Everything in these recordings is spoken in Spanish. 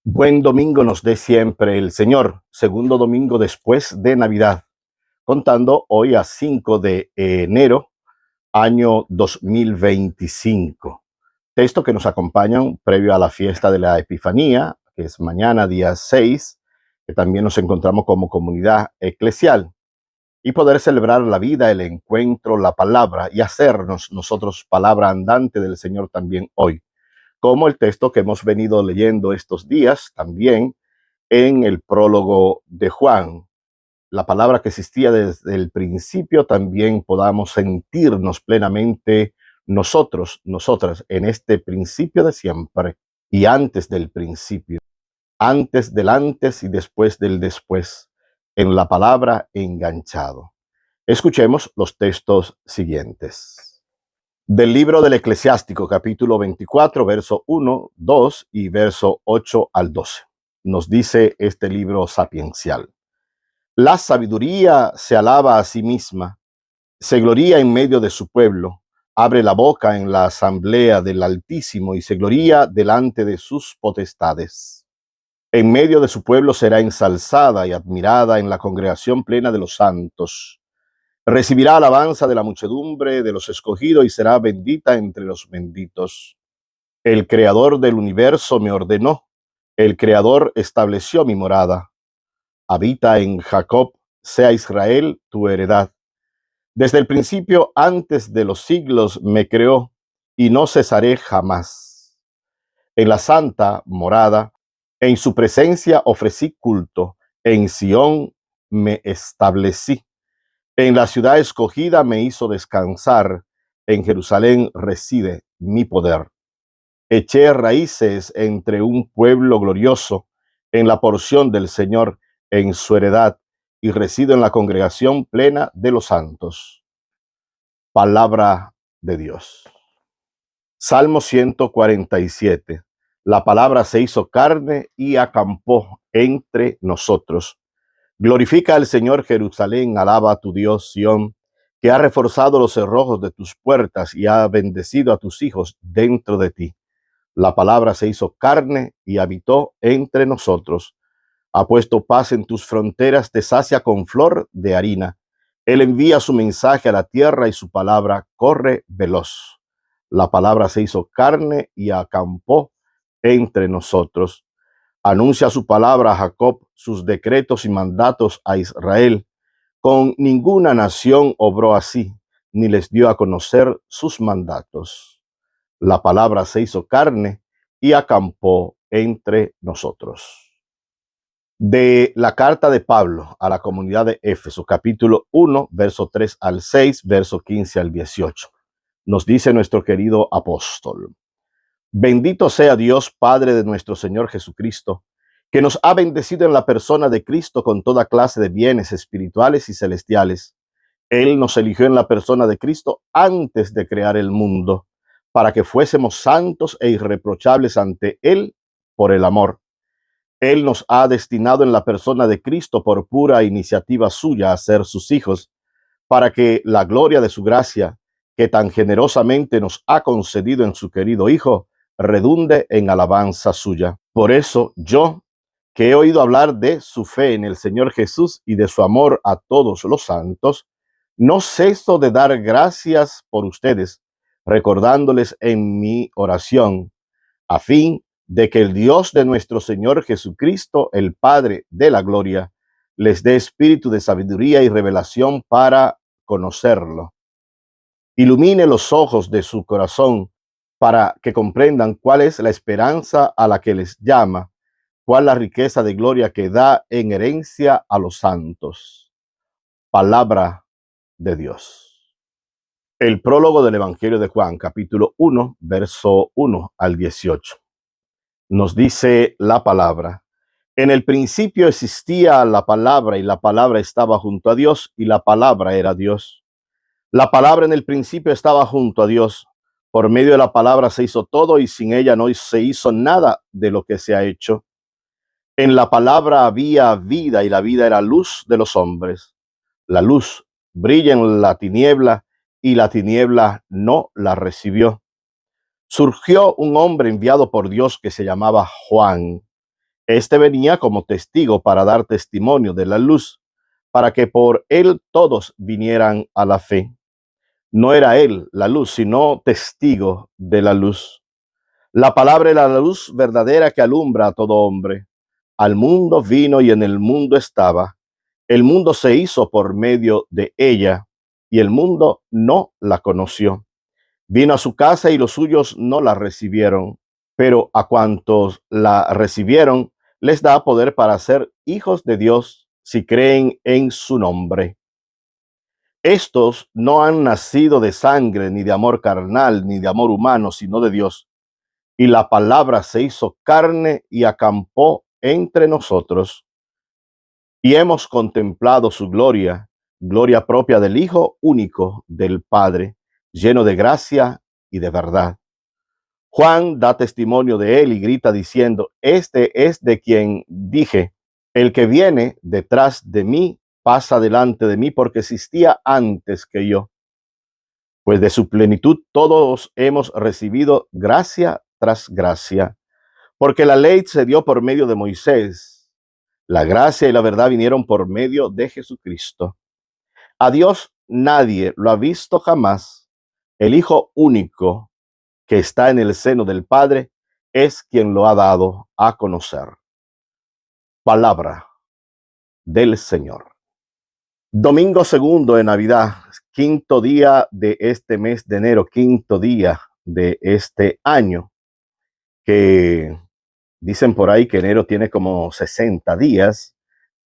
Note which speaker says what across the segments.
Speaker 1: Buen domingo nos dé siempre el Señor, segundo domingo después de Navidad, contando hoy a 5 de enero, año 2025. Texto que nos acompañan previo a la fiesta de la Epifanía, que es mañana, día 6, que también nos encontramos como comunidad eclesial, y poder celebrar la vida, el encuentro, la palabra, y hacernos nosotros palabra andante del Señor también hoy, como el texto que hemos venido leyendo estos días también en el prólogo de Juan. La palabra que existía desde el principio, también podamos sentirnos plenamente nosotros, nosotras, en este principio de siempre y antes del principio, antes del antes y después del después, en la palabra enganchado. Escuchemos los textos siguientes. Del libro del Eclesiástico, capítulo 24, verso 1, 2 y verso 8 al 12. Nos dice este libro sapiencial. La sabiduría se alaba a sí misma, se gloría en medio de su pueblo, abre la boca en la asamblea del Altísimo y se gloría delante de sus potestades. En medio de su pueblo será ensalzada y admirada en la congregación plena de los santos. Recibirá alabanza de la muchedumbre de los escogidos y será bendita entre los benditos. El creador del universo me ordenó, el creador estableció mi morada. Habita en Jacob, sea Israel tu heredad. Desde el principio, antes de los siglos, me creó y no cesaré jamás. En la santa morada, en su presencia ofrecí culto, en Sión me establecí. En la ciudad escogida me hizo descansar, en Jerusalén reside mi poder. Eché raíces entre un pueblo glorioso, en la porción del Señor, en su heredad, y resido en la congregación plena de los santos. Palabra de Dios. Salmo 147. La palabra se hizo carne y acampó entre nosotros. Glorifica al Señor Jerusalén, alaba a tu Dios Sión, que ha reforzado los cerrojos de tus puertas y ha bendecido a tus hijos dentro de ti. La palabra se hizo carne y habitó entre nosotros. Ha puesto paz en tus fronteras, te sacia con flor de harina. Él envía su mensaje a la tierra y su palabra corre veloz. La palabra se hizo carne y acampó entre nosotros. Anuncia su palabra a Jacob, sus decretos y mandatos a Israel. Con ninguna nación obró así, ni les dio a conocer sus mandatos. La palabra se hizo carne y acampó entre nosotros. De la carta de Pablo a la comunidad de Éfeso, capítulo 1, verso 3 al 6, verso 15 al 18. Nos dice nuestro querido apóstol: Bendito sea Dios, Padre de nuestro Señor Jesucristo, que nos ha bendecido en la persona de Cristo con toda clase de bienes espirituales y celestiales. Él nos eligió en la persona de Cristo antes de crear el mundo, para que fuésemos santos e irreprochables ante Él por el amor. Él nos ha destinado en la persona de Cristo por pura iniciativa suya a ser sus hijos, para que la gloria de su gracia, que tan generosamente nos ha concedido en su querido Hijo, redunde en alabanza suya. Por eso yo, que he oído hablar de su fe en el Señor Jesús y de su amor a todos los santos, no ceso de dar gracias por ustedes, recordándoles en mi oración, a fin de que el Dios de nuestro Señor Jesucristo, el Padre de la gloria, les dé espíritu de sabiduría y revelación para conocerlo. Ilumine los ojos de su corazón para que comprendan cuál es la esperanza a la que les llama, cuál la riqueza de gloria que da en herencia a los santos. Palabra de Dios. El prólogo del Evangelio de Juan, capítulo 1, verso 1 al 18. Nos dice la palabra: en el principio existía la palabra y la palabra estaba junto a Dios y la palabra era Dios. La palabra en el principio estaba junto a Dios. Por medio de la palabra se hizo todo y sin ella no se hizo nada de lo que se ha hecho. En la palabra había vida y la vida era luz de los hombres. La luz brilla en la tiniebla y la tiniebla no la recibió. Surgió un hombre enviado por Dios que se llamaba Juan. Este venía como testigo para dar testimonio de la luz, para que por él todos vinieran a la fe. No era él la luz, sino testigo de la luz. La palabra era la luz verdadera que alumbra a todo hombre. Al mundo vino y en el mundo estaba. El mundo se hizo por medio de ella y el mundo no la conoció. Vino a su casa y los suyos no la recibieron, pero a cuantos la recibieron les da poder para ser hijos de Dios si creen en su nombre. Estos no han nacido de sangre, ni de amor carnal, ni de amor humano, sino de Dios. Y la palabra se hizo carne y acampó entre nosotros. Y hemos contemplado su gloria, gloria propia del Hijo único del Padre, lleno de gracia y de verdad. Juan da testimonio de él y grita diciendo, este es de quien dije, el que viene detrás de mí pasa delante de mí porque existía antes que yo. Pues de su plenitud todos hemos recibido gracia tras gracia, porque la ley se dio por medio de Moisés, la gracia y la verdad vinieron por medio de Jesucristo. A Dios nadie lo ha visto jamás. El Hijo único que está en el seno del Padre es quien lo ha dado a conocer. Palabra del Señor. Domingo segundo de Navidad, quinto día de este mes de enero, quinto día de este año, que dicen por ahí que enero tiene como 60 días,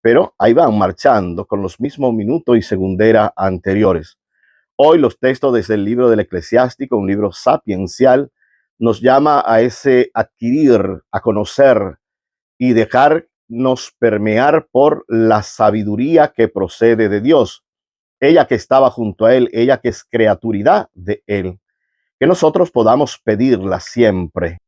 Speaker 1: pero ahí van marchando con los mismos minutos y segundera anteriores. Hoy los textos desde el libro del Eclesiástico, un libro sapiencial, nos llama a ese adquirir, a conocer y dejarnos permear por la sabiduría que procede de Dios. Ella que estaba junto a él, ella que es criaturidad de él, que nosotros podamos pedirla siempre.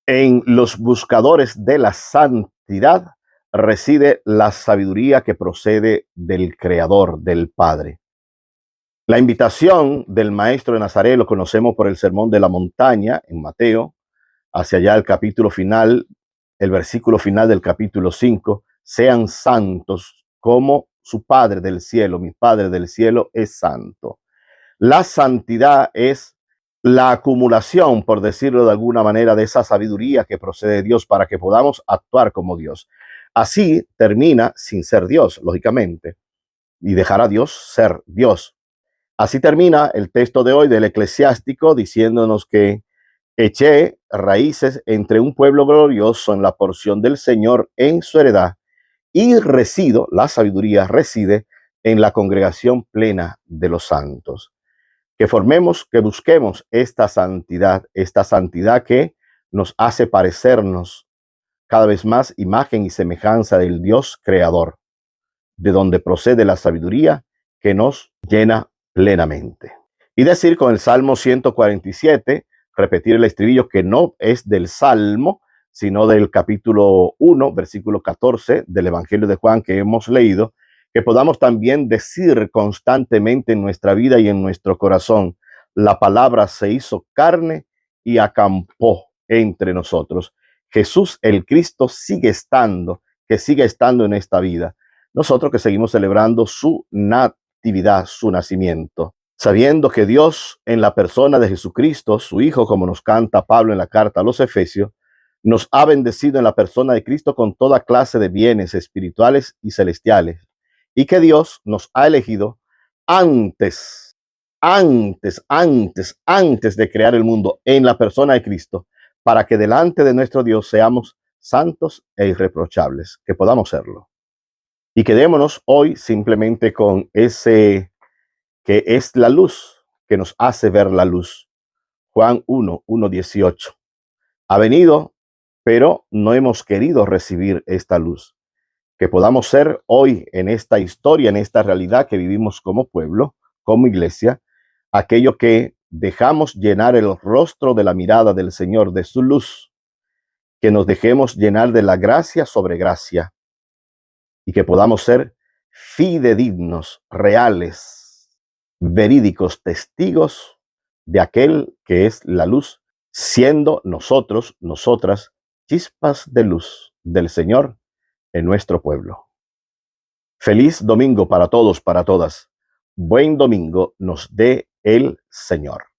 Speaker 1: En los buscadores de la santidad reside la sabiduría que procede del Creador, del Padre. La invitación del Maestro de Nazaret lo conocemos por el Sermón de la Montaña en Mateo, hacia allá el capítulo final, el versículo final del capítulo 5, sean santos como su Padre del cielo, mi Padre del cielo es santo. La santidad es la acumulación, por decirlo de alguna manera, de esa sabiduría que procede de Dios para que podamos actuar como Dios. Así termina sin ser Dios, lógicamente, y dejar a Dios ser Dios. Así termina el texto de hoy del Eclesiástico diciéndonos que eché raíces entre un pueblo glorioso en la porción del Señor en su heredad y resido, la sabiduría reside en la congregación plena de los santos. Que formemos, que busquemos esta santidad que nos hace parecernos cada vez más imagen y semejanza del Dios creador, de donde procede la sabiduría que nos llena plenamente. Y decir con el Salmo 147, repetir el estribillo que no es del Salmo, sino del capítulo 1, versículo 14 del Evangelio de Juan que hemos leído, que podamos también decir constantemente en nuestra vida y en nuestro corazón, la palabra se hizo carne y acampó entre nosotros. Jesús el Cristo sigue estando, que sigue estando en esta vida. Nosotros que seguimos celebrando su natividad, su nacimiento, sabiendo que Dios en la persona de Jesucristo, su Hijo, como nos canta Pablo en la carta a los Efesios, nos ha bendecido en la persona de Cristo con toda clase de bienes espirituales y celestiales, y que Dios nos ha elegido antes de crear el mundo en la persona de Cristo, para que delante de nuestro Dios seamos santos e irreprochables, que podamos serlo. Y quedémonos hoy simplemente con ese que es la luz, que nos hace ver la luz. Juan 1:18. Ha venido, pero no hemos querido recibir esta luz. Que podamos ser hoy en esta historia, en esta realidad que vivimos como pueblo, como iglesia, aquello que dejamos llenar el rostro de la mirada del Señor, de su luz, que nos dejemos llenar de la gracia sobre gracia y que podamos ser fidedignos, reales, verídicos testigos de aquel que es la luz, siendo nosotros, nosotras, chispas de luz del Señor en nuestro pueblo. Feliz domingo para todos, para todas. Buen domingo nos dé el Señor.